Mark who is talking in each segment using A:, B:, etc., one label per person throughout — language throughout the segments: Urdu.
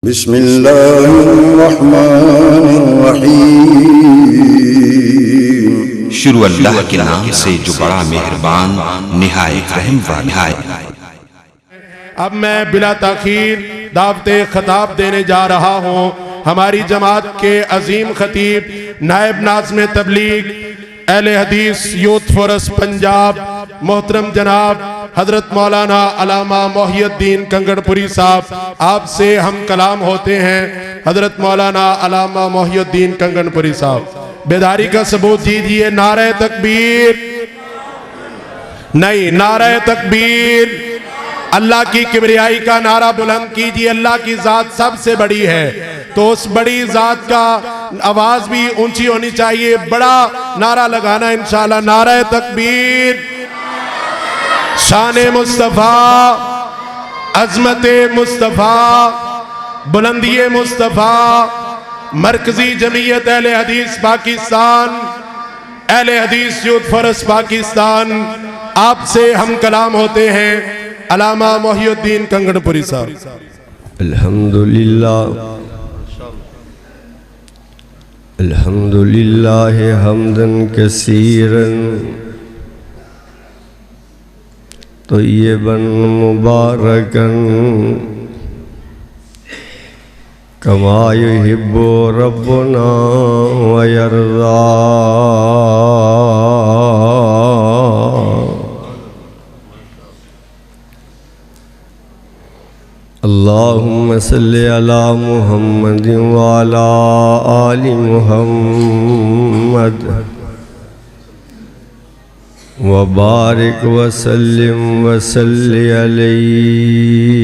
A: بسم اللہ الرحمن الرحیم۔
B: شروع اللہ کے نام سے جو بڑا مہربان نہایت رحم والا ہے۔
C: اب میں بلا تاخیر دعوت خطاب دینے جا رہا ہوں ہماری جماعت کے عظیم خطیب نائب ناظم تبلیغ اہل حدیث یوتھ فورس پنجاب محترم جناب حضرت مولانا علامہ محی الدین کنگڑ پوری صاحب، آپ سے ہم کلام ہوتے ہیں۔ حضرت مولانا علامہ محی الدین کنگڑ پوری صاحب بیداری کا ثبوت دیجئے۔ نعرہ تکبیر نہیں، نعرہ تکبیر، اللہ کی کبریائی کا نعرہ بلند کیجئے۔ اللہ کی ذات سب سے بڑی ہے تو اس بڑی ذات کا آواز بھی اونچی ہونی چاہیے، بڑا نعرہ لگانا انشاءاللہ۔ نعرہ تکبیر، شان مصطفیٰ، عظمت مصطفیٰ، بلندی مصطفیٰ، مرکزی جمعیت اہل حدیث پاکستان، اہل حدیث یوتھ فورس پاکستان، آپ سے ہم کلام ہوتے ہیں۔ علامہ محی الدین کنگڑ پوری صاحب۔
D: الحمدللہ حمداً کثیراً طیباً مبارکاً کما یحب ربنا ویرضا۔ اللہم صلی علی محمد وعلی آل محمد وبارک وسلم وصلی علیہ۔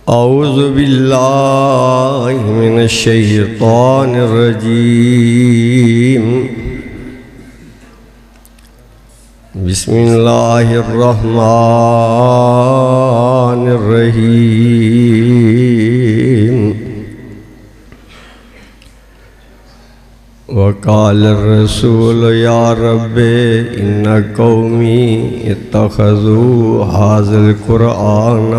D: اعوذ باللہ من الشیطان الرجیم، بسم اللہ الرحمن الرحیم۔ وقال الرسول یا رب ان قومی اتخذوا ھذا القرآن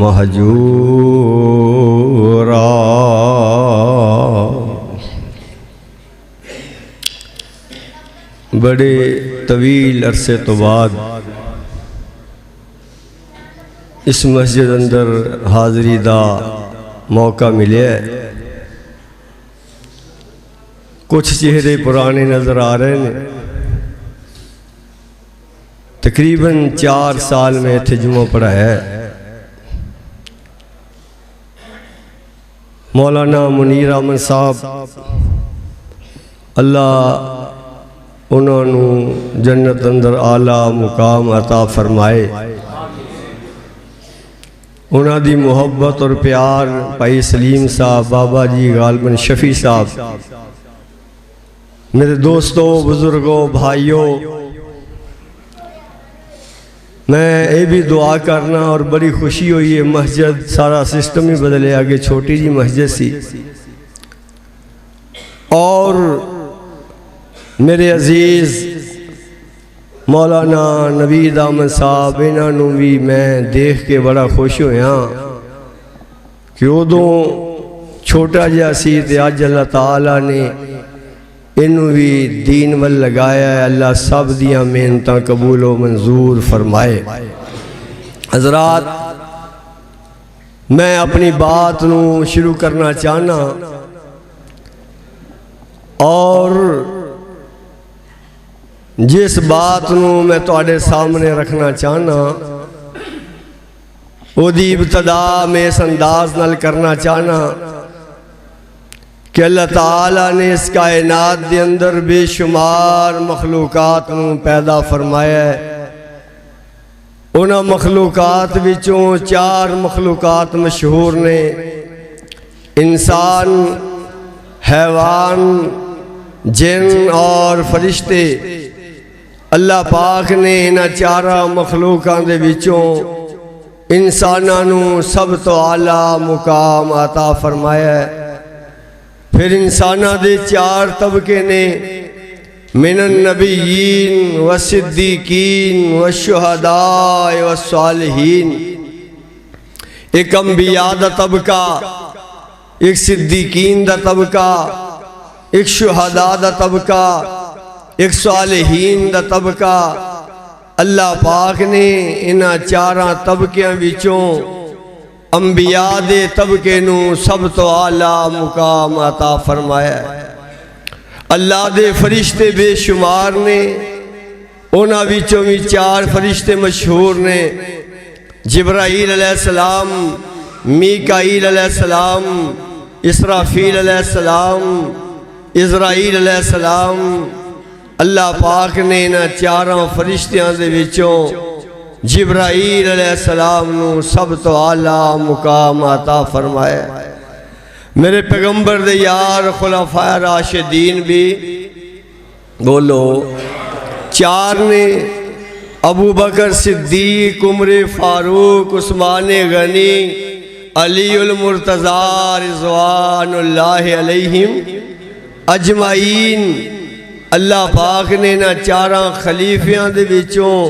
D: مہجورا۔ بڑے طویل عرصے تو بعد اس مسجد اندر حاضری دا موقع ملے ہے۔ کچھ چہرے پرانے نظر آ رہے ہیں۔ تقریباً 4 سال میں تجمع پڑھا ہے۔ مولانا منیر احمد صاحب، اللہ انہوں نے جنت اندر اعلیٰ مقام عطا فرمائے۔ انہوں دی محبت اور پیار بھائی سلیم صاحب، بابا جی غالباً شفیع صاحب، میرے دوستوں، بزرگوں، بھائیوں، میں یہ بھی دعا کرنا اور بڑی خوشی ہوئی ہے، مسجد سارا سسٹم ہی بدلے، آگے چھوٹی جی مسجد سی، اور میرے عزیز مولانا نوید احمد صاحب، انہوں بھی میں دیکھ کے بڑا خوش ہویا کہ ادوں چھوٹا جہا سی تے اج اللہ تعالیٰ نے انہوں بھی دین ول لگایا ہے۔ اللہ سب دیاں محنتاں قبول و منظور فرمائے۔ حضرات، میں اپنی بات نو شروع کرنا چاہنا اور جس بات نو میں تواڈے سامنے رکھنا چاہنا وہ دی ابتدا میں اس انداز نال کرنا چاہنا کہ اللہ تعالیٰ نے اس کائنات دے اندر بے شمار مخلوقات نو پیدا فرمایا ہے۔ انہاں مخلوقات وچوں 4 مخلوقات مشہور نے، انسان، حیوان، جن اور فرشتے۔ اللہ پاک نے انہاں 4 مخلوقاں دے وچوں انساناں نو سب تو اعلیٰ مقام عطا فرمایا ہے۔ پھر انساناں دے 4 طبقے نے، من النبیین والصدیقین والشہداء والصالحین. ایک انبیاء دا طبقہ، ایک صدیقین دا طبقہ، ایک شہداء دا طبقہ، ایک صالحین دا طبقہ. اللہ پاک نے انہاں چاراں طبقیاں وچوں انبیاء دے طبقے نو سب تو اعلیٰ مقام عطا فرمایا ہے. اللہ دے فرشتے بے شمار نے، انہاں وچوں بھی 4 فرشتے مشہور نے، جبرائیل علیہ السلام، میکائیل علیہ السلام، اسرافیل علیہ السلام، عزرائیل علیہ السلام. اللہ پاک نے انہاں 4 فرشتیاں دے وچوں جبرائیل علیہ السلام نو سب تو اعلیٰ مقام عطا فرمایا. میرے پیغمبر دے یار خلفائے راشدین بھی بولو 4 نے، ابو بکر صدیق، عمر فاروق، عثمان غنی، علی المرتضیٰ رضوان اللہ علیہم اجمعین. اللہ پاک نے نہ 4 خلیفیاں دے وچوں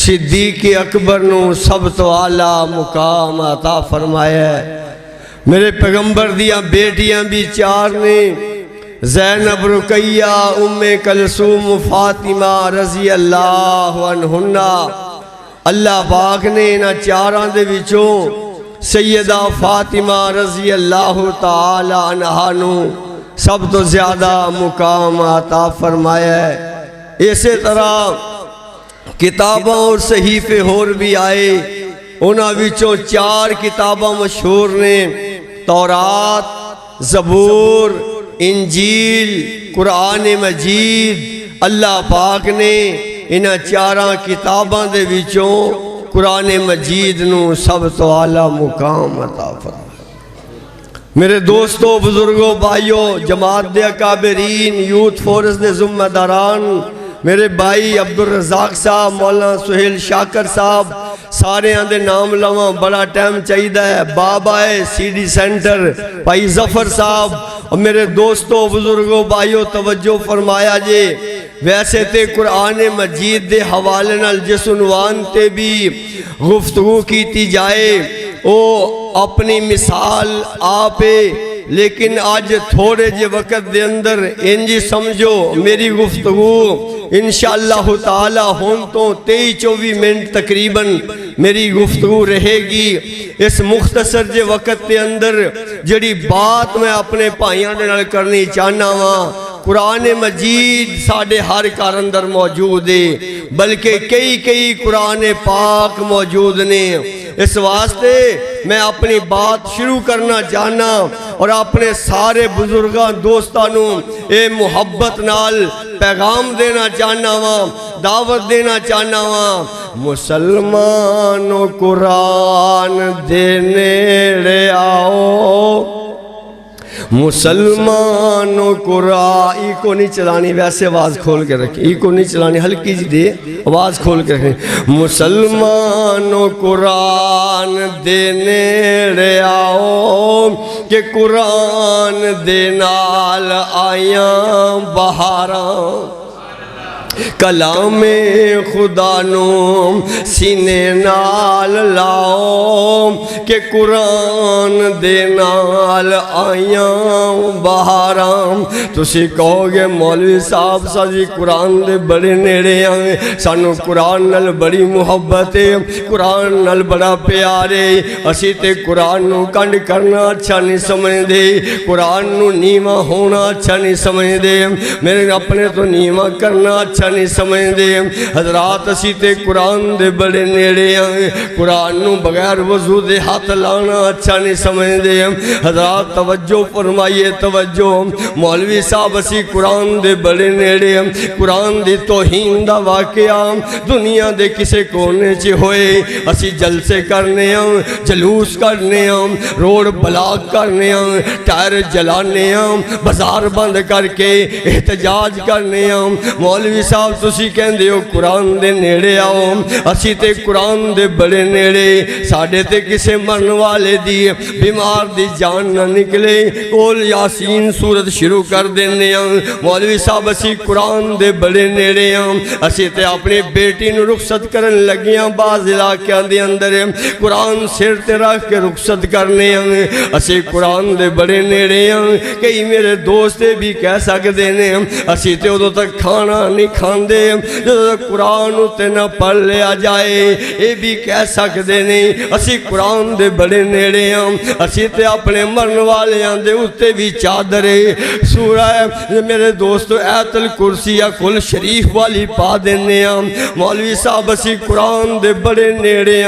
D: صدیق اکبر نو سب تو اعلیٰ مقام عطا فرمایا ہے. میرے پیغمبر دیاں بیٹیاں بھی 4 نے، زینب، رقیہ، ام کلثوم، فاطمہ رضی اللہ عنہنہ. اللہ پاک نے انہاں 4 دے وچوں سیدہ فاطمہ رضی اللہ تعالی عنہا نو سب تو زیادہ مقام عطا فرمایا ہے. اسی طرح کتاباں اور صحیفے اور بھی آئے، انہاں وچوں 4 کتاباں مشہور نے، تورات، زبور، انجیل، قرآن مجید. اللہ پاک نے انہاں 4 کتاباں دے وچوں قرآن مجید نو سب تو اعلیٰ مقام عطا فرمایا. میرے دوستو، بزرگوں، بھائیوں، جماعت دے اکابرین، یوتھ فورس دے ذمہ داران، میرے بھائی عبدالرزاق صاحب، مولانا سہیل شاکر صاحب، سارے آندے نام لواں بڑا ٹائم چاہیدہ ہے. بابا ہے سی ڈی سینٹر بھائی ظفر صاحب. اور میرے دوستو، بزرگوں، بھائیوں، توجہ فرمایا جے. ویسے تے قرآن مجید دے حوالے نال جس عنوان تے بھی گفتگو کیتی جائے او اپنی مثال آپے، لیکن آج تھوڑے جے وقت دے اندر انجی سمجھو میری گفتگو انشاءاللہ تعالی ہون تو 23-24 منٹ تقریباً میری گفتگو رہے گی. اس مختصر جے وقت دے اندر جڑی بات میں اپنے بھائیاں دے نال کرنی چاہنا ہاں، قرآن مجید ساڑھے ہر گھر اندر موجود ہے، بلکہ کئی قرآن پاک موجود نے. اس واسطے میں اپنی بات شروع کرنا چاہنا اور اپنے سارے بزرگاں دوستانوں اے محبت نال پیغام دینا چاہنا ہاں، دعوت دینا چاہنا ہاں. مسلمانوں قرآن دے نیڑے آؤ، مسلمانوں قرآن. ای کو نہیں چلانی، ویسے آواز کھول کے رکھیں، ای کو نہیں چلانی، ہلکی جی دے آواز کھول کے رکھیں. مسلمانوں قرآن دے نیڑے آؤ کہ قرآن دے نال آیاں بہاراں. کلام خدا نو سینے نال لاؤ کہ قرآن دے نال آیاں بہاراں. تسی کہو گے مولوی صاحب ساجی قرآن دے بڑے نیڑے آئے، سانو قرآن نال بڑی محبت ہے، قرآن نال بڑا پیارے. اسی تے قرآن نو کنڈ کرنا اچھا نہیں سمجھ دے، قرآن نو نیواں ہونا اچھا نہیں سمجھ دے، میرے اپنے تو نیواں کرنا اچھا نہیں سمجھ دے. حضرات اسی تے قرآن دے بڑے نیڑے آئے، قرآن نو بغیر وضو دے ہاتھ لانا اچھا نہیں سمجھ دے. حضرات توجہ فرمائیے، توجہ. مولوی صاحب اسی قرآن دے بڑے نیڑے، قرآن دی توہین دا واقعہ دنیا دے کسے کونے چے ہوئے اسی جلسے کرنے ہاں، جلوس کرنے ہاں، روڈ بلاک کرنے ہاں، ٹائر جلانے ہاں، بازار بند کر کے احتجاج کرنے ہاں. مولوی صاحب تسی کہندے ہو قرآن دے نیڑے آؤ، اسی تے قرآن دے بڑے نیڑے. ساڑھے تے کسے مرن والے دی بیمار دی جان نہ نکلے کول یاسین سورت شروع کر دینے مولوی صاحب اسی قرآن دے بڑے نیڑے اسی تے اپنی بیٹی نو رخصت کرن لگیاں بعض علاقیاں دے اندر قرآن سر تے رکھ کے رخصت کرنے اسی قرآن دے بڑے نیڑے کئی میرے دوست بھی کہہ سکتے ہیں اسی تے ادھو تک کھانا نہیں کھاندے جدو تک قرآن تے نہ پڑھ لیا جائے اے بھی کہہ سکتے نہیں اسی قرآن دے بڑے نیڑے اسی تے اپنے مرن والے دے اتے بھی چادرے سورہ میرے دوستو ایت الکرسی یا کل شریف والی پا دینے مولوی صاحب اسی قرآن دے بڑے نیڑے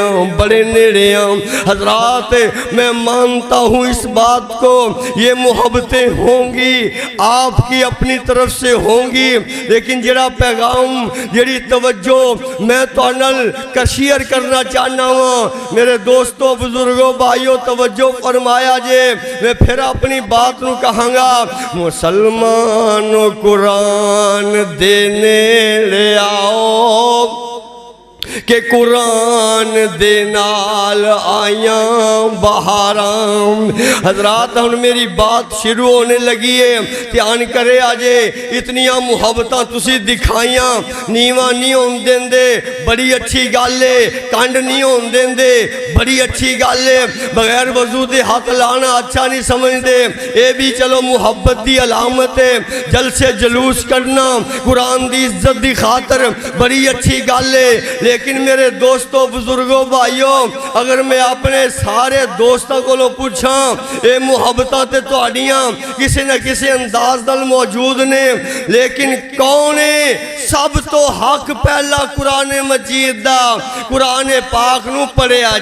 D: حضرات میں مانتا ہوں اس بات کو یہ محبتیں ہوں گی آپ کی اپنی طرف سے ہوں گی لیکن جڑا پیغام جڑی توجہ میں تو انل کشیر کرنا چاہنا ہوں میرے دوستوں بزرگوں بھائیوں توجہ فرمایا جے میں پھر اپنی بات نو کہاں گا مسلمان قرآن دینے لے آؤ کہ قرآن دے نال آیاں بہاراں حضرات ہم میری بات شروع ہونے لگی ہے دھیان کرے آجے اتنیاں محبتاں تسی دکھائیاں نیواں نہیں ہون دین دے بڑی اچھی گالے کانڈ نہیں ہون دین دے بڑی اچھی گالے بغیر وضو دے ہاتھ لانا اچھا نہیں سمجھ دے اے بھی چلو محبت دی علامت ہے جلسے جلوس کرنا قرآن دی عزت دی خاطر بڑی اچھی گالے لیکن میرے دوستوں بزرگوں بھائیوں اگر میں اپنے سارے دوستوں کو لو پوچھاں اے محبتاں تے توڑیاں کسی نہ کسی انداز دل موجود نے لیکن کون ہے سب تو حق پہلا قرآن مجید دا قرآن پاک نو پڑھیا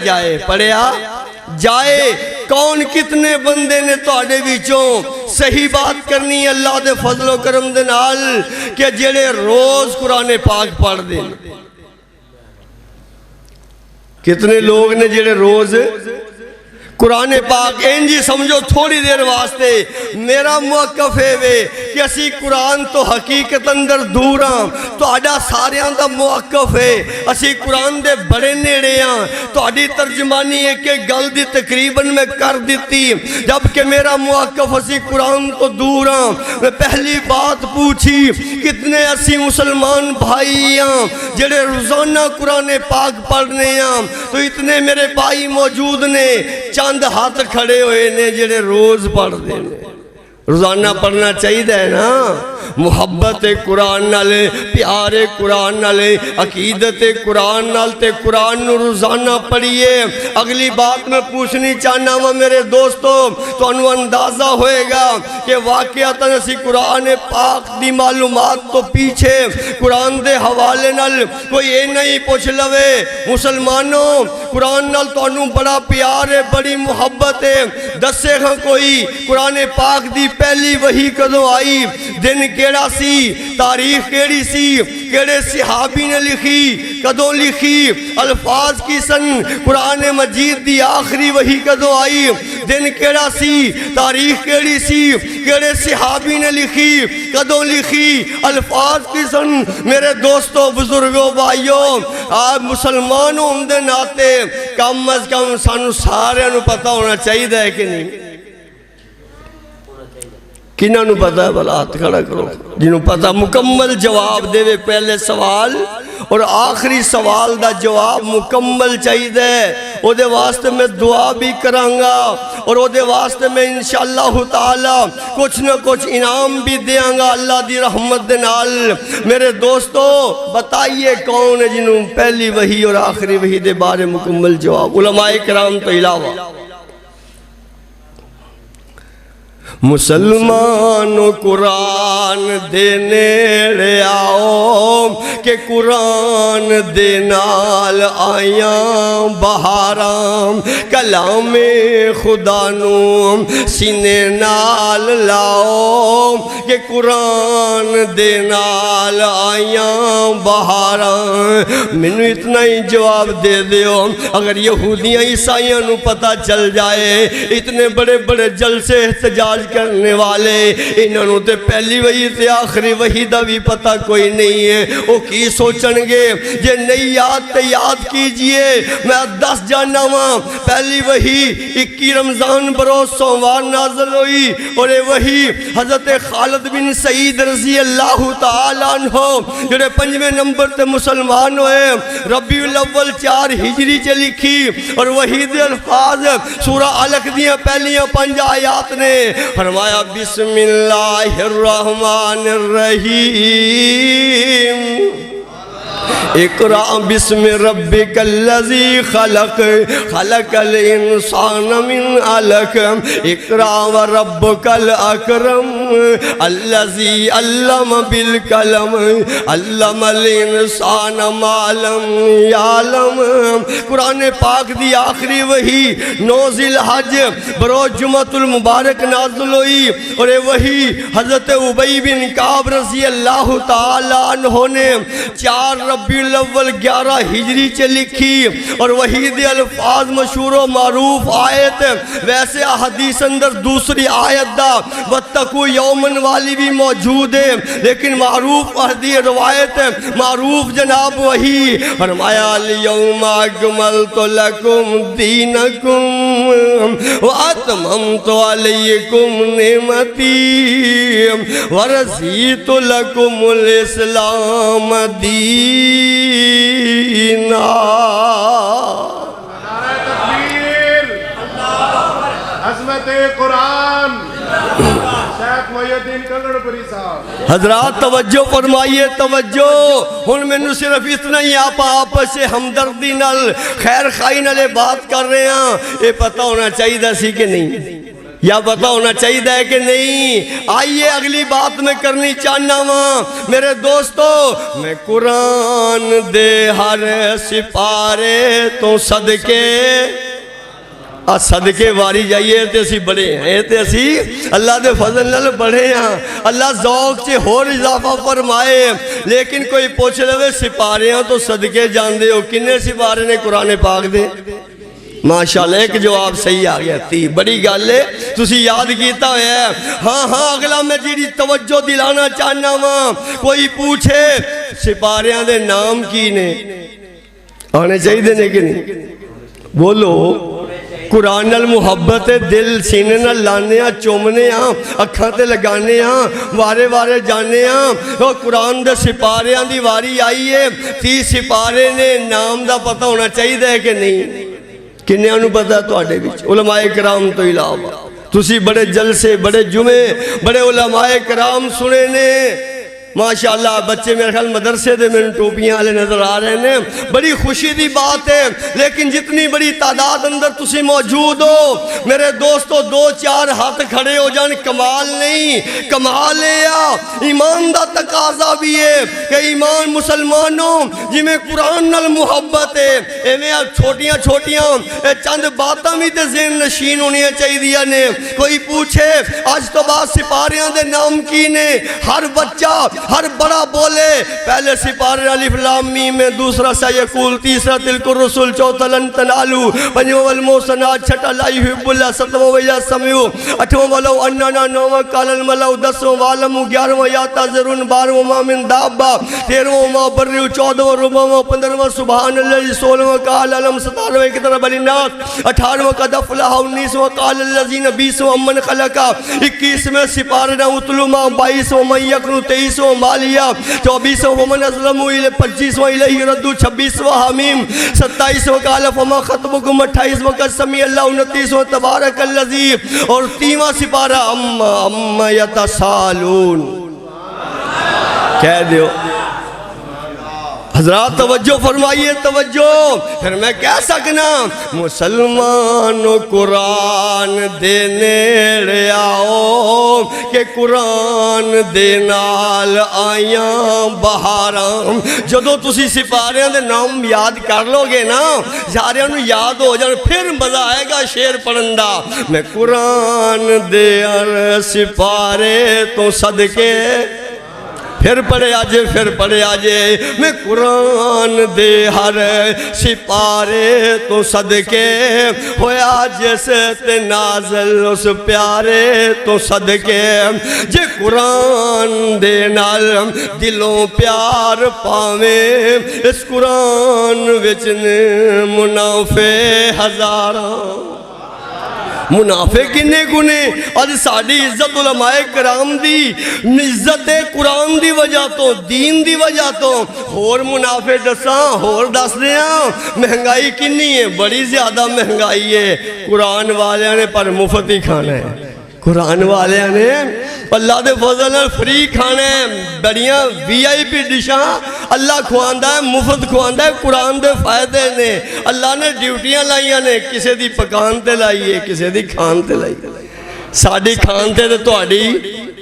D: جائے کون کتنے بندے نے توڑے بیچوں صحیح بات کرنی ہے اللہ دے فضل و کرم دے نال کہ جڑے روز قرآن پاک پڑھ دیں کتنے لوگ نے جڑے روز قرآن پاک انجی سمجھو تھوڑی دیر واسطے میرا موقف ہے وے کہ اسی قرآن تو حقیقت اندر دوراں تو آڈا ساریاں دا موقف ہے اسی قرآن دے بڑے نیڑے تو آڈی ترجمانی ہے کہ گل دی تقریباً میں کر دیتی جبکہ میرا موقف اسی قرآن تو دوراں میں پہلی بات پوچھی کتنے اسی مسلمان بھائیاں جڑے روزانہ قرآن پاک پڑھنے تو اتنے میرے بھائی موجود نے چند ہاتھ کھڑے ہوئے نے جڑے روز پڑھ دینے روزانہ پڑھنا چاہیے نا محبت قرآن نالے پیارے قرآن نالے عقیدت قرآن نالتے قرآن نو روزانہ پڑھئے اگلی بات میں پوچھنی چاہنا ہوں میرے دوستوں تو انو اندازہ ہوئے گا کہ واقعاتاً اسی قرآن پاک دی معلومات تو پیچھے قرآن دے حوالے نال کوئی یہ نہیں پوچھ لوے مسلمانوں قرآن نال تو انو بڑا پیار ہے بڑی محبت ہے دسے ہاں کوئی قرآن پاک دی پہلی وحی کدوں آئی دن کیڑا سی تاریخ کیڑی سی کیڑے صحابی نے لکھی کدوں لکھی الفاظ کی سن قرآن مجید دی آخری وحی کدوں آئی دن کیڑا سی تاریخ کیڑی سی کیڑے صحابی نے لکھی کدوں لکھی الفاظ کی سن میرے دوستوں بزرگوں بھائیوں آپ مسلمانوں اندے ناتے کم از کم سانو سارے نو پتہ ہونا چاہیے ہے کہ نہیں کنہ نو پتہ ہے بلا ہاتھ کھڑا کرو جنہوں پتہ مکمل جواب دے وے پہلے سوال اور آخری سوال دا جواب مکمل چاہیے او دے واسطے میں دعا بھی کرانگا اور او دے واسطے میں انشاءاللہ تعالی کچھ نہ کچھ انعام بھی دیاں گا اللہ دی رحمت دے نال میرے دوستو بتائیے کون ہے جنہوں پہلی وحی اور آخری وحی دے بارے مکمل جواب علماء کرام تو علاوہ مسلمانوں قرآن دینے لے آؤ کہ قرآن دے نال آیاں بہاراں کلام خدا نو سینے نال لاؤ کہ قرآن دے نال آیاں بہاراں منو اتنا ہی جواب دے دیو اگر یہودیاں عیسائیاں نو پتہ چل جائے اتنے بڑے بڑے جلسے احتجاج کرنے والے انہوں تے پہلی وحی تے آخری وحی دا بھی پتہ کوئی نہیں ہے وہ کی سوچن گے جے نہیں یاد تے یاد کیجئے میں 10 جانا ہوں پہلی وحی 21 رمضان بروز سوموار نازل ہوئی اور یہ وحی حضرت خالد بن سعید رضی اللہ تعالیٰ عنہ جڑے 5ویں نمبر تے مسلمان ہوئے ربیع الاول 4 ہجری چ لکھی اور وحی دے الفاظ سورہ علق دیاں پہلیاں 5 آیات نے فرمایا بسم اللہ الرحمن الرحیم اقرأ بسم ربک الذی خلق خلق الانسان من علق اقرأ وربک الاکرم الذی علم بالقلم علم الانسان ما لم یعلم قرآن پاک دی آخری وحی 9 ذی الحج بروز جمعۃ المبارک نازل ہوئی اور یہ وحی حضرت ابی بن کعب رضی اللہ تعالیٰ عنہ نے 4 ربیع الاول 11 ہجری چ لکھی اور وحی دے الفاظ مشہور و معروف آیت ویسے حدیث اندر دوسری آیت دا واتقوا یومن والی بھی موجود ہے لیکن معروف حدیث روایت معروف جناب وحی فرمایا الیوم اکملت لکم دینکم واتممت علیکم نعمتی ورضیت لکم الاسلام دینا
C: عظمت قرآن شیخ محی الدین کنگڑ پوری صاحب
D: حضرات توجہ فرمائیے توجہ ہن میں صرف اتنا ہی آپ آپس سے ہمدردی نال خیر خائی نالے بات کر رہے ہیں یہ پتہ ہونا چاہیے سی کہ نہیں یا پتہ ہونا چاہیے کہ نہیں آئیے اگلی بات میں کرنی چاہنا ہوں میرے دوستو میں قرآن دے ہر سپارے تو صدقے صدقے واری جائیے تے اسی بڑے ہیں تے اسی اللہ دے فضل نال بڑے ہیں اللہ ذوق سے اور اضافہ فرمائے لیکن کوئی پوچھ لے سپارے ہیں تو صدقے جان دے ہو کنے سپارے نے قرآن پاک دے ماشاءاللہ ایک جواب صحیح آ گیا تھی بڑی گل ہے تسی یاد کیتا ہے ہاں اگلا میں جیڑی توجہ دلانا چاہنا ہوں کوئی پوچھے سپاریاں دے نام کی نے آنے چاہیے دینے کہ نہیں بولو قرآن المحبت دل سینے نہ لانے ہاں چومنے ہاں اکھاں تے لگانے ہاں وارے وارے جانے ہاں قرآن دے سپاریاں دی واری آئی ہے 30 سپارے نے نام دا پتہ ہونا چاہیے کہ نہیں کنیاں انہوں پتہ تو آڑے بیچ علماء کرام تو علاوہ تسی بڑے جلسے بڑے جمعے بڑے علماء کرام سنے نے ماشاءاللہ بچے میرے خیال مدرسے دے میں ٹوپیاں آلے نظر آ رہے ہیں بڑی خوشی دی بات ہے لیکن جتنی بڑی تعداد اندر تسی موجود ہو میرے دوستو 2-4 ہاتھ کھڑے ہو جان کمال نہیں کمال ہے یا ایمان دا تقاضا بھی ہے کہ ایمان مسلمانوں جی میں قرآن نال محبت ہے ایمیں چھوٹیاں چند باتاں بھی تے ذہن نشین ہونی چاہیے دیا نے کوئی پوچھے آج تو بعد سپاریاں دے نام کی نے ہر بچہ ہر بڑا بولے پہلے سپارے الف لام میم میں دوسرا سیقول تیسرا تلک الرسل چوتھا لن تنالو پنجواں والموسنات چھٹا لا یحب اللہ ستواں ویا سمیو اٹھواں ولو اننا نواں قال الملو 10واں والم 11واں یا تذرون 12واں ما من دابا 13واں ما برو 14واں ربواں 15واں سبحان اللہ 16واں قال علم 17واں کی طرح بلی ناس 18واں قد افلح 19واں قال الذین 20واں من خلقا 21واں سپارے نہ اتلو ما 22واں من یقنو 23واں مالیہ 24واں من ازلمو 25واں الہی ردو 26واں حمیم 27واں قال فما خطبکم 28واں قسمی اللہ 29واں تبارک اللذی اور 30واں سپارہ اما یتسالون کہہ دیو حضرات توجہ فرمائیے توجہ پھر میں کہہ سکنا مسلمانوں قرآن دینے آؤ کہ قرآن دینال آیاں بہاراں جدو تسی سپاریاں دے نام یاد کر لو گے نا سارے انہوں یاد ہو جان پھر مزہ آئے گا شیر پڑھندہ میں قرآن دے سپارے تو صدقے پھر پڑھے آجے میں قرآن دے ہر سپارے تو صدقے ہویا جیسے تے نازل اس پیارے تو صدقے جے قرآن دے نال دلوں پیار پاویں اس قرآن وچنے منافع ہزاراں منافع کنے گنے آج ساڑھی عزت علماء کرام دی عزت قرآن دی وجہ تو دین دی وجہ تو اور منافع دساں اور دس دیاں مہنگائی کنی ہے بڑی زیادہ مہنگائی ہے قرآن والے نے پر مفت ہی کھانا ہے قرآن والے نے اللہ دے فضل فری کھانا ہے بڑیاں وی آئی پی ڈشاں اللہ کھواندہ ہے مفت کھواندہ ہے قرآن دے فائدے نے اللہ نے ڈیوٹیاں لائیاں نے کسے دی پکان تے لائیے کسے دی کھان تے لائیے ساڑھی کھان تے توڑی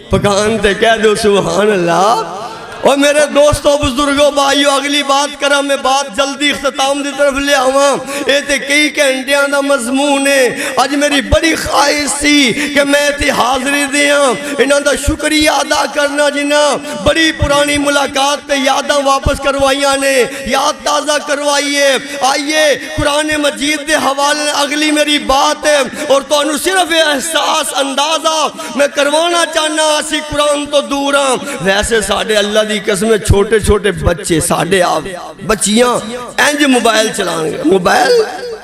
D: پکان تے کہہ دو سبحان اللہ اور میرے دوستوں بزرگوں بھائیوں اگلی بات کرا میں بات جلدی اختتام دی طرف لے آواں اے تے کئی گھنٹیاں دا مضمون ہے آج میری بڑی خواہش تھی کہ میں تے حاضری دیاں انہاں دا شکریہ ادا کرنا جنہاں بڑی پرانی ملاقات تے یاداں واپس کروائیاں نے یاد تازہ کروائیے آئیے قرآن مجید دے حوالے اگلی میری بات ہے اور تو انہوں صرف احساس اندازہ میں کروانا چاہنا اسی قرآن تو دور ہاں ویسے ساڑھے اللہ دی قسم چھوٹے چھوٹے بچے ساڑھے آپ بچیاں اینج موبائل چلانگے موبائل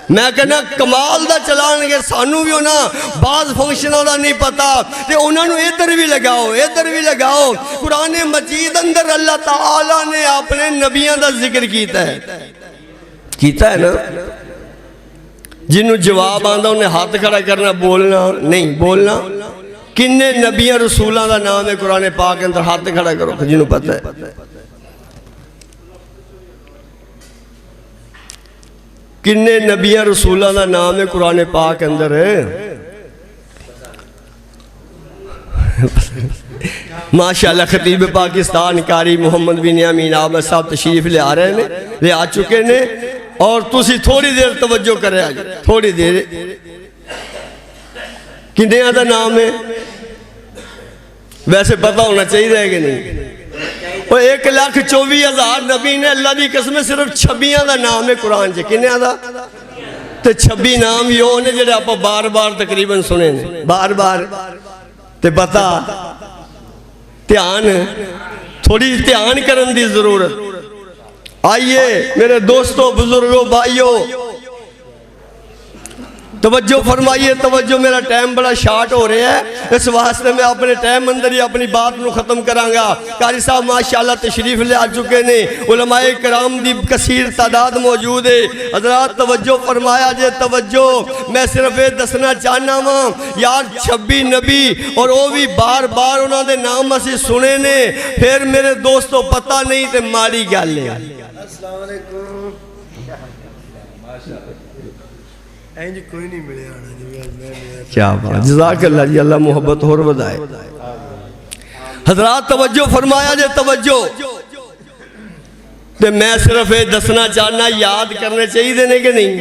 D: میں کہنا کمال دا چلانگے سانو بھی ہونا بعض فنکشنوں دا نہیں پتا تے انہوں نے ادھر بھی لگاؤ قرآن مجید اندر اللہ تعالیٰ نے اپنے نبیوں دا ذکر کیتا ہے نا جنہوں جواب آندہ انہیں ہاتھ کھڑا کرنا بولنا نہیں بولنا کنے نبیاں رسولہ دا نام ہے قرآن پاک اندر ہاتھ کھڑا کرو جنہوں پتہ ہے کنے نبیاں رسولہ دا نام ہے قرآن پاک اندر ہے ماشاءاللہ خطیب پاکستان قاری محمد بن امین آمد صاحب تشریف لے آ رہے ہیں لے آ چکے نے اور تسی تھوڑی دیر توجہ کرے آج تھوڑی دیر کنے دا نام ہے ویسے پتہ ہونا چاہیے رہے گا نہیں اور 1,24,000 نبی نے اللہ دی قسم صرف 26 دا نام ہے قرآن چے کنے دا تے 26 نام یہ ہونے جڑے آپ بار بار تقریباً سنے نے بار بار تے پتہ تیان تھوڑی تیان کرن دی ضرورت آئیے میرے دوستوں بزرگوں بھائیوں توجہ فرمائیے توجہ میرا ٹائم بڑا شارٹ ہو رہا ہے اس واسطے میں اپنے ٹائم اندر ہی اپنی بات نو ختم کرانگا قاری صاحب ماشاءاللہ تشریف لے آ چکے نے علماء کرام دی کثیر تعداد موجود ہے حضرات توجہ فرمایا جے توجہ میں صرف دسنا چاہنا ہوں یار 26 نبی اور وہ بھی بار بار انہوں نے نام اسی سنے نے پھر میرے دوستوں پتہ نہیں تے ماری گل ہے السلام علیکم کوئی نہیں ملے کیا بات جزاک اللہ جی اللہ محبت اور بدائے حضرات توجہ فرمایا جے توجہ تے میں صرف دسنا چاہنا یاد کرنے چاہیے دینے کے نہیں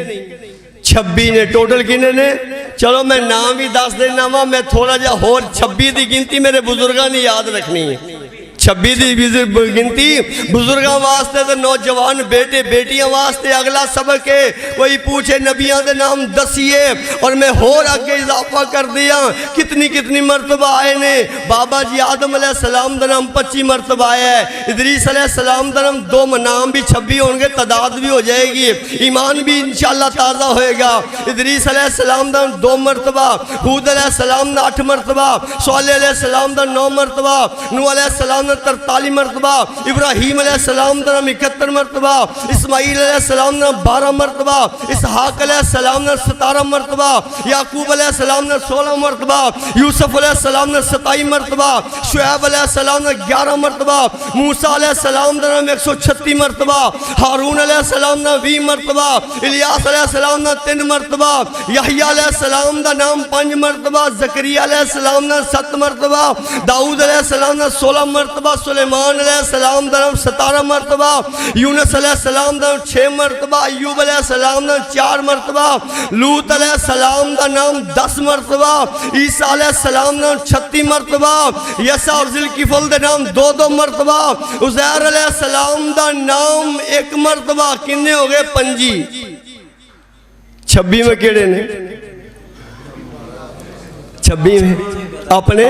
D: 26 نے ٹوٹل کنے نے چلو میں نام ہی دس دینا ہوں میں تھوڑا جا اور 26 دی گنتی میرے بزرگاں نے یاد رکھنی ہے 26 دی گنتی بزرگاں واسطے تو نوجوان بیٹے بیٹیاں واسطے اگلا سبق ہے کوئی پوچھے نبیان دے نام دسیے اور میں اور آگے اضافہ کر دیا کتنی مرتبہ آئے نے بابا جی آدم علیہ السلام دا نام 25 مرتبہ آیا ہے ادریس علیہ السلام دا نام 2 نام بھی 26 ہونگے تعداد بھی ہو جائے گی ایمان بھی انشاءاللہ تازہ ہوئے گا ادریس علیہ السلام دا 2 مرتبہ حود علیہ السلام دا 8 مرتبہ صالح علیہ السلام دا 9 مرتبہ نوح علیہ السلام 43 مرتبہ ابراہیم علیہ السلام دا 71 مرتبہ اسماعیل علیہ السلام دا 12 مرتبہ اسحاق علیہ السلام دا 17 مرتبہ یعقوب علیہ السلام دا 16 مرتبہ یوسف علیہ السلام دا 27 مرتبہ شعیب علیہ السلام دا 11 مرتبہ موسیٰ علیہ السلام دا 136 مرتبہ ہارون علیہ السلام دا 20 مرتبہ الیاس علیہ السلام دا 3 مرتبہ یحییٰ علیہ السلام دا نام 5 مرتبہ زکریا علیہ السلام دا 7 مرتبہ داؤد علیہ السلام دا 16 مرتبہ مرتبہ، سلیمان علیہ السلام دا نام 17 مرتبہ، یونس علیہ السلام دا نام 6 مرتبہ، ایوب علیہ السلام دا نام 4 مرتبہ، لوط علیہ السلام دا نام 10 مرتبہ، عیسیٰ علیہ السلام دا نام 36 مرتبہ، یسع اور ذوالکفل دا نام 2 مرتبہ، عزیر علیہ السلام دا نام 1 مرتبہ، کنے ہو گئے 5؟ 26 میں کیڑے نے؟ 26 میں اپنے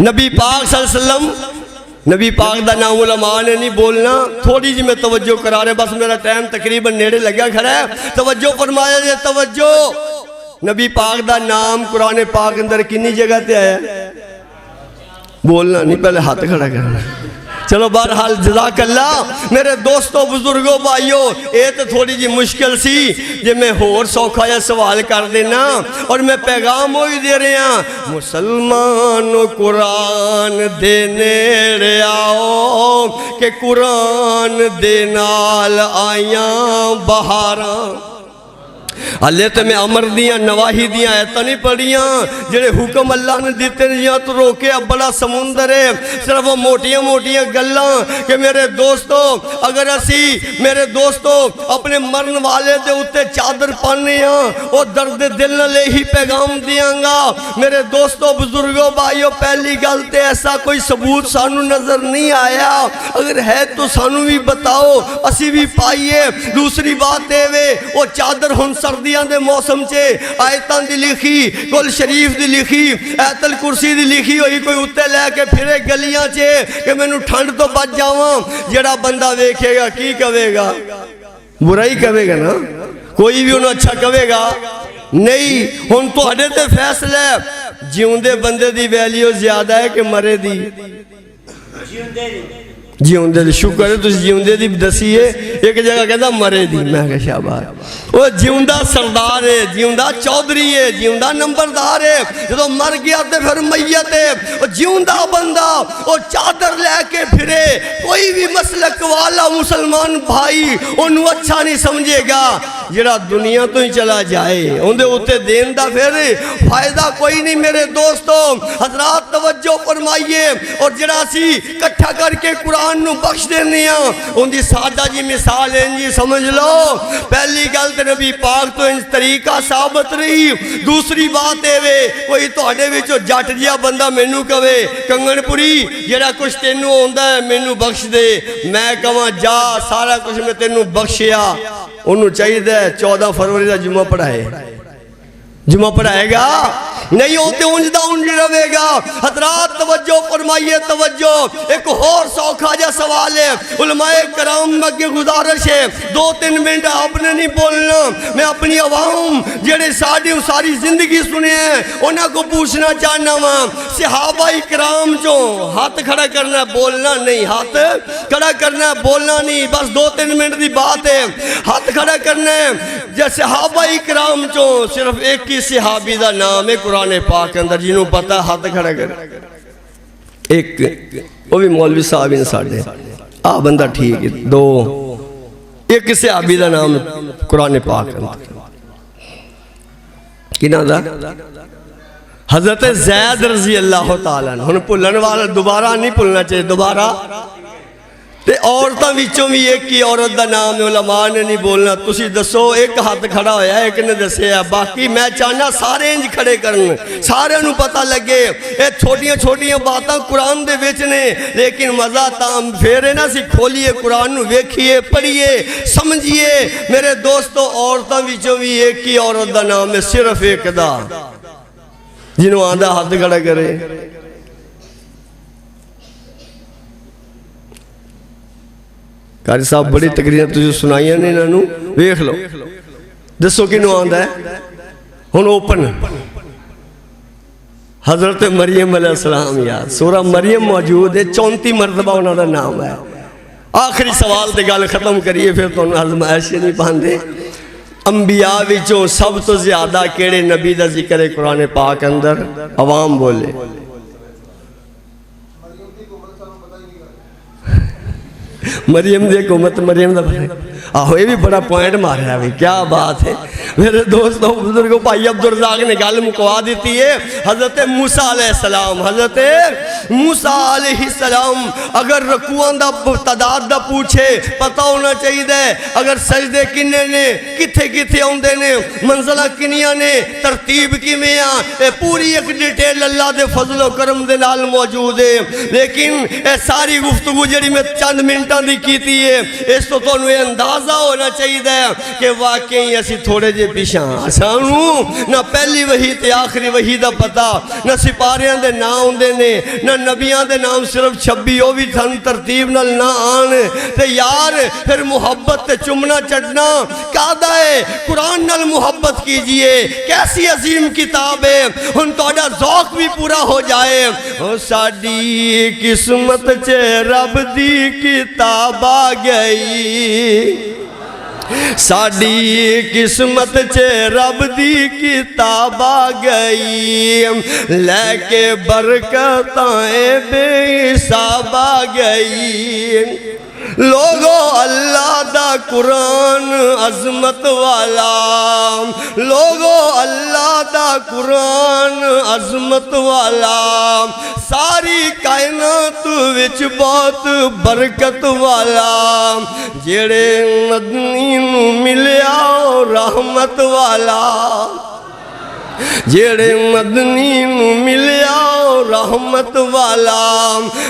D: نبی پاک صلی اللہ علیہ وسلم، نبی پاک دا نام علماء نے نہیں بولنا، تھوڑی جی میں توجہ کرا رہے، بس میرا ٹائم تقریباً نیڑے لگا کھڑا ہے، توجہ فرمایا جائے، توجہ۔ نبی پاک دا نام قرآن پاک اندر کنی جگہ تے آیا ہے؟ بولنا نہیں، پہلے ہاتھ کھڑا کرنا۔ چلو بہرحال جزاک اللہ میرے دوستوں بزرگوں بھائیوں، یہ تو تھوڑی جی مشکل سی جی میں اور سوکھا یا سوال کر دینا، اور میں پیغام ہوئی دے رہے ہیں، مسلمانوں قرآن دینے آؤ کہ قرآن دینال آیاں بہاراں۔ اللہ تے میں امر دیاں نواہی دیاں ایتا نہیں پڑھیاں جنہیں حکم اللہ نے دیتے نہیں تو روکے، اب بڑا سمندر ہے، صرف وہ موٹیاں موٹیاں گلاں کہ میرے دوستوں اگر اسی میرے دوستوں اپنے مرن والے دے اتے چادر پانے ہیں اور درد دل نہ لے ہی پیغام دیاں گا۔ میرے دوستوں بزرگوں بھائیوں، پہلی گلتے ایسا کوئی ثبوت سانو نظر نہیں آیا، اگر ہے تو سانو بھی بتاؤ اسی بھی پائیے۔ دوسری بات ہے وہ چادر ہن سردیاں دے موسم چے آیتان دی لکھی، کل شریف دی لکھی، ایت الکرسی دی لکھی ہوئی، کوئی اتے لے کے پھرے گلیاں چے کہ میں نو ٹھنڈ تو بچ جاواں۔ جڑا بندہ ویکھے گا کی کہے گا؟ برائی کہے گا نا، کوئی بھی انہوں اچھا کہے گا نہیں۔ ہن تو ہڈے تے فیصلے، جیوندے بندے دی ویلیو زیادہ ہے کہ مرے دی؟ جیوندے دی شکر ہے، تو جیوندے دی دسیے، ایک جگہ کہتا مرے دی، میں کہا شاباش، وہ جیوندہ سردار ہے، جیوندہ چودھری ہے، جیوندہ نمبردار ہے، جدو مر گیا تے پھر میت ہے۔ وہ جیوندہ بندہ وہ چادر لے کے پھرے، کوئی بھی مسلک والا مسلمان بھائی انہوں اچھا نہیں سمجھے گا، جڑا دنیا تو ہی چلا جائے اندھے ہوتے دین دا پھر فائدہ کوئی نہیں۔ میرے دوستوں حضرات توجہ فرمائیے، اور جڑا سی کٹھا کر کے قرآن نو بخش دینے ہیں، ان دی سادہ جی مثال ہیں جی سمجھ لو۔ پہلی گل تے نبی پاک تو انج طریقہ ثابت رہی۔ دوسری بات ہے کوئی تو ہڈے وچو جٹ جیا بندہ مینو کہے کنگن پوری جڑا کچھ تینو ہوندا ہے مینو بخش دے، میں کہاں جا سارا کچھ میں تینو بخشیا، انہوں چاہیے 14 فروری دا جمعہ پڑھائے، جمعہ پڑھائے گا نہیں ہوتے انجدہ انج روے گا۔ حضرات توجہ فرمائیے، توجہ۔ ایک اور سوکھا جا سوال ہے، علماء کرام کے گزارش ہے، 2-3 منٹ آپ نے نہیں بولنا، میں اپنی عوام جڑے ساری زندگی سنے ہیں انہاں کو پوچھنا چاہنا ہوں، صحابہ کرام جو ہاتھ کھڑا کرنا ہے بولنا نہیں، ہاتھ کھڑا کرنا ہے بولنا نہیں، بس 2-3 منٹ دی بات ہے، ہاتھ کھڑا کرنا ہے۔ جب صحابہ کرام جو صرف ایک ہی صحابی دا نام ہے قرآن پاک اندر جنہوں پتا ہاتھ کھڑا کر، ایک وہ بھی مولوی صاحب ہیں ساڑھے بندہ ٹھیک ہے، 2 ایک صحابی دا نام قرآن پاک اندر کنا دا حضرت زید رضی اللہ تعالیٰ عنہ۔ پلن والا دوبارہ نہیں پلنا چاہیے، دوبارہ تے عورتاں وچوں بھی ایک ہی عورت دا نام علماء نے نہیں بولنا، تسی دسو ایک ہاتھ کھڑا ہویا ہے ایک نے دسے ہے، باقی میں چاہنا سارے انج کھڑے کرنے، سارے انہوں پتہ لگے اے چھوٹیاں چھوٹیاں باتاں قرآن دے بیچنے، لیکن مزہ تام پھیرے نہ سی کھولیے قرآن نو ویکھیے پڑھیے سمجھیے۔ میرے دوستو عورتاں وچوں بھی ایک ہی عورت دا نام ہے، صرف ایک دا جنہوں آدھا ہاتھ کھڑا کرے۔ قاری صاحب بڑی تقریریں تجھے سنائیاں نے انہوں ویکھ لو، دسو کنوں آندہ ہے ہن اوپن حضرت مریم علیہ السلام یاد سورہ مریم موجود ہے، 34 مرتبہ انہوں دا نام ہے۔ آخری سوال تے گل ختم کریے پھر تو آزمائش نہیں پاندے۔ انبیاء وچوں سب تو زیادہ کیڑے نبی دا ذکر ہے قرآن پاک اندر؟ عوام بولے مریم دے حکومت، مریم دا بھائی آہو یہ بھی بڑا پوائنٹ مارا ہے، کیا بات ہے میرے دوستوں بزرگوں۔ بھائی عبدالرزاق نے گل مکوا دیتی ہے۔ حضرت موسیٰ علیہ السلام، حضرت موسیٰ علیہ السلام اگر رکوعاں دا تعداد دا پوچھے پتہ ہونا چاہیے دے، اگر سجدے کنے نے، کتھے کتھے ہوندے نے، منزلہ کنیاں نے، ترتیب کی میاں، پوری ایک ڈیٹیل اللہ دے فضل و کرم دے نال موجود ہے۔ لیکن اے ساری گفتگو جڑی میں چند منٹاں دی کیتی ہے، اس تو تانوں یہ اندازہ ہونا چاہیے کہ واقعی اسی تھوڑے جے پیچھے سانوں نہ پہلی وحی تے آخری وحی دا پتہ، نہ سپاریاں دے نام ہوندے نے، نہ نبیاں دے نام صرف 26 وہ بھی تھن ترتیب نال نہ آن تے یار پھر محبت تے چمنا چڑنا کعدہ ہے۔ قرآن نال محبت کیجئے، کیسی عظیم کتاب ہے، ان توڑا ذوق بھی پورا ہو جائے۔ ساڈی قسمت چے رب دی کتاب آ گئی، ساڈی قسمت چے رب دی کتاب آ گئی، لے کے برکتائیں بے حساب آ گئی۔ لوگو اللہ دا قرآن عظمت والا، لوگو اللہ دا قرآن عظمت والا، ساری کائنات وچ بہت برکت والا، جڑے مدنی نو ملیا رحمت والا، جڑے مدنی نو ملیا رحمت والا،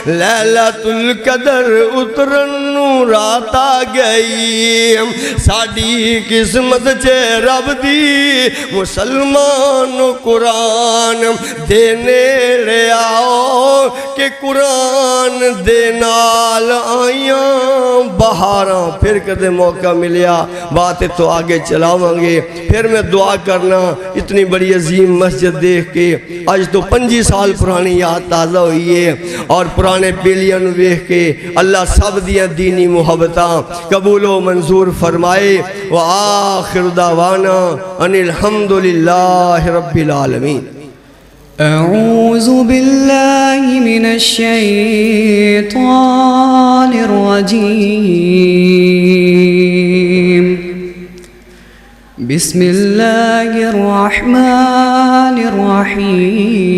D: لیلۃ القدر اترن نو رات آ گئی، ساڈی قسمت چے رب دی مسلمان قرآن دینے لے آؤ کہ قرآن دے نال آیاں بہاراں۔ پھر کدے موقع ملیا باتیں تو آگے چلاواں گے۔ پھر میں دعا کرنا، اتنی بڑی عظیم مسجد دیکھ کے آج تو 25 سال پرانی یاد تازہ ہوئی ہے، اور پرانے بیلیاں نو دیکھ کے اللہ سب دیاں دینی محبتاں قبول و منظور فرمائے۔ وآخر دعوانا ان الحمدللہ رب العالمین۔
E: اعوذ باللہ من الشیطان الرجیم، بسم اللہ الرحمن الرحیم۔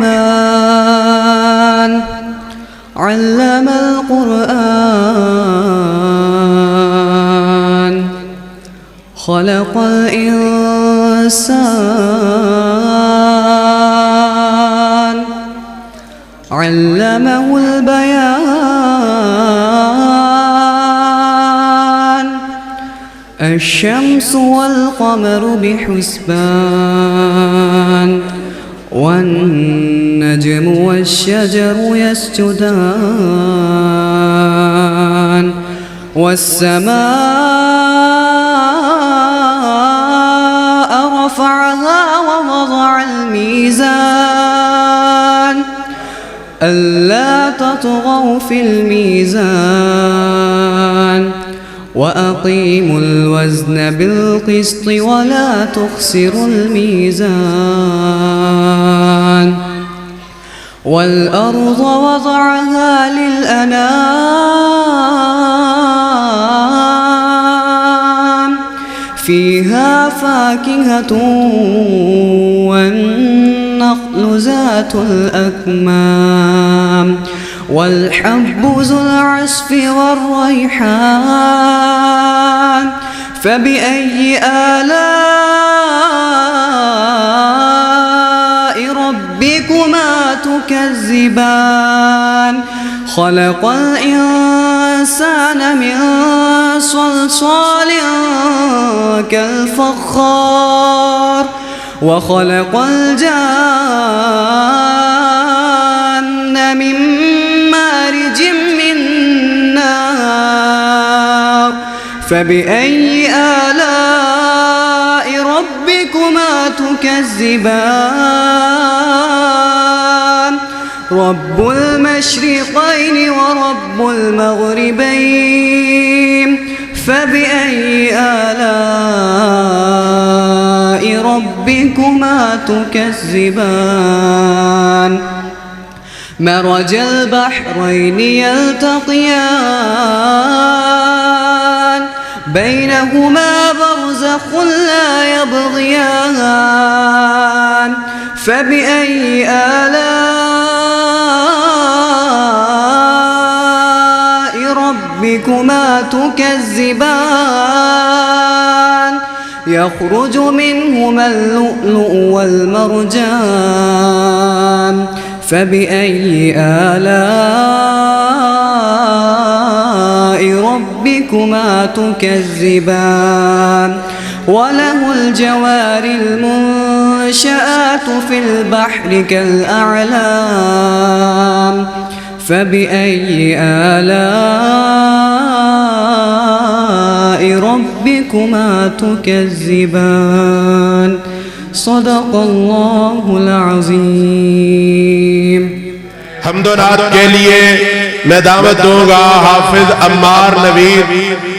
E: الرحمن علم القرآن، خلق الإنسان، علمه البيان، الشمس والقمر بحسبان، والنجم والشجر يسجدان، والسماء رفعها ووضع الميزان، ألا تطغوا في الميزان، وأقيموا الوزن بالقسط ولا تخسروا الميزان، والأرض وضعها للأنام، فيها فاكهة والنخل ذات الأكمام، والحب ذو العصف والريحان، فبأي آلاء ربكما تكذبان؟ خلق الإنسان من صلصال كالفخار، وخلق الجان من مارج من نار، فبأي آلاء ربكما تكذبان؟ رب المشرقين ورب المغربين، فبأي آلاء ربكما تكذبان؟ مرج البحرين يلتقيان بينهما برزخ لا يبغيان فبأي آلاء ربكما تكذبان يخرج منهما اللؤلؤ والمرجان فبأي آلاء ربكما تكذبان وله الجوار المنشآت في البحر كالأعلام فبأي آلاء ربكما تكذبان صدق الله العظيم
C: حمد و نعت کے لیے میں دعوت دوں گا حافظ عمار نوید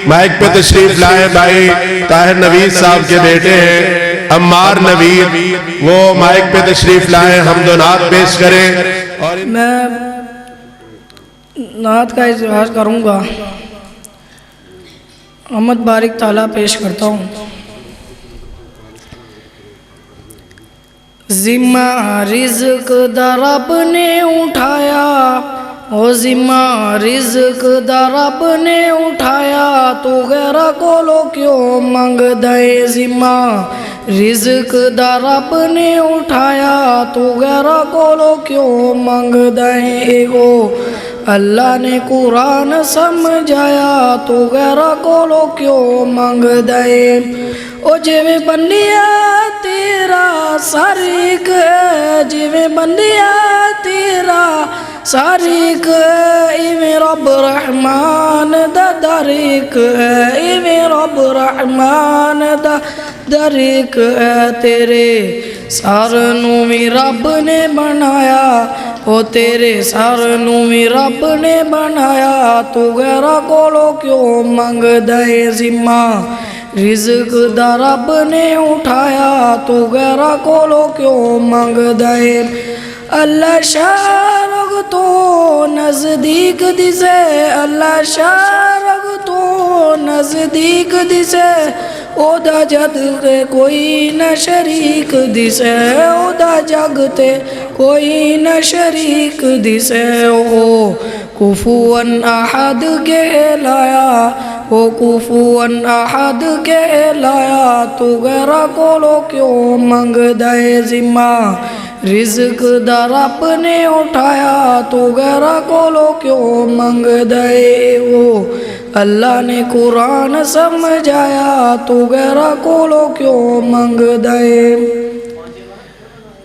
C: مائک پہ تشریف لائے بھائی طاہر نوید صاحب کے بیٹے ہیں عمار نوید وہ مائک پہ تشریف لائے حمد و نعت پیش کریں اور
F: میں نعت کا اظہار کروں گا احمد بارک تعالیٰ پیش کرتا ہوں ذمہ رزق در رب نے اٹھایا او ذمہ رزق در رب نے اٹھایا تو غیرہ کو لو کیوں منگ دے ذمہ رزق در رب نے اٹھایا تو غیرہ کو لو کیوں منگ دے گو اللہ نے قرآن سمجھایا تو غیرہ کو لو کیوں منگ دے او جویں بندیا تیرا سارق ہے جویں بندیا تیرا سارق ہے ایویں رب رحمان دا دریک ہے ایویں رب رحمان دا دریک ہے تیرے سارنوں بھی رب نے بنایا او تیرے سارنوں بھی رب نے بنایا تو غیرہ کولو کیوں منگ دے ذمہ رزق دا رب نے اٹھایا تو غیرہ کولو کیوں منگ دے اللہ شارگ تو نزدیک دسے اللہ شارگ تو نزدیک دسے او دا جد کے کوئی نہ شریک دسے او دا جگتے کوئی نہ شریک دسے او کفواً احد کہلایا او کفواً احد کہلایا تو غیرہ کولو کیوں منگ دے ذمہ رزق دا رب نے اٹھایا تو غیرہ کولو کیوں منگ دے وہ اللہ نے قرآن سمجھایا تو غیرہ کولو کیوں منگ دے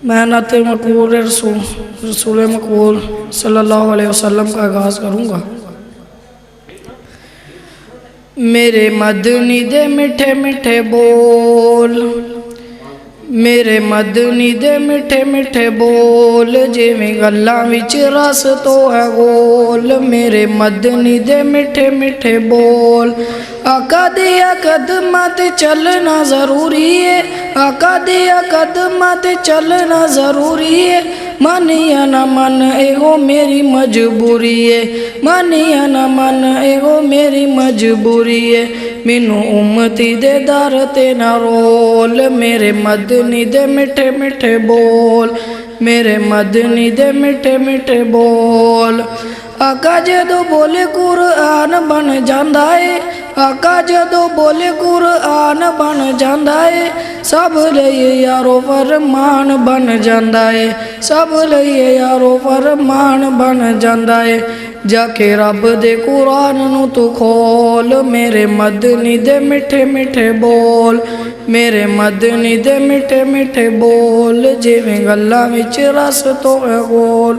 F: میں نعت مقبول رسول مقبول صلی اللہ علیہ وسلم کا آغاز کروں گا میرے مدنی دے میٹھے میٹھے بول میرے مدنی دے میٹھے میٹھے بول جویں گلاں وچ رس تو ہے گول میرے مدنی دے میٹھے میٹھے بول آقا دیا قدماں تے چلنا ضروری ہے آقا دیا قدماں تے چلنا ضروری ہے مانی یا نہ من ایگو میری مجبوری ہے مانی یا نہ من ایگو میری مجبوری ہے مینو امتی دے در تے نہ رول میرے مدنی دے میٹھے میٹھے بول میرے مدنی دے میٹھے میٹھے بول آقا جدو بولے قرآن بن جاندا ہے آقا جدو بولے قرآن بن جاندا ہے سب لئیے یارو فرمان بن جاندا ہے سب لئیے یارو فرمان بن جاندا ہے جا کے رب دے قرآن نو تو کھول میرے مدنی دے میٹھے میٹھے بول میرے مدنی دے میٹھے میٹھے بول جویں گلاں وچ رس تو ہے گول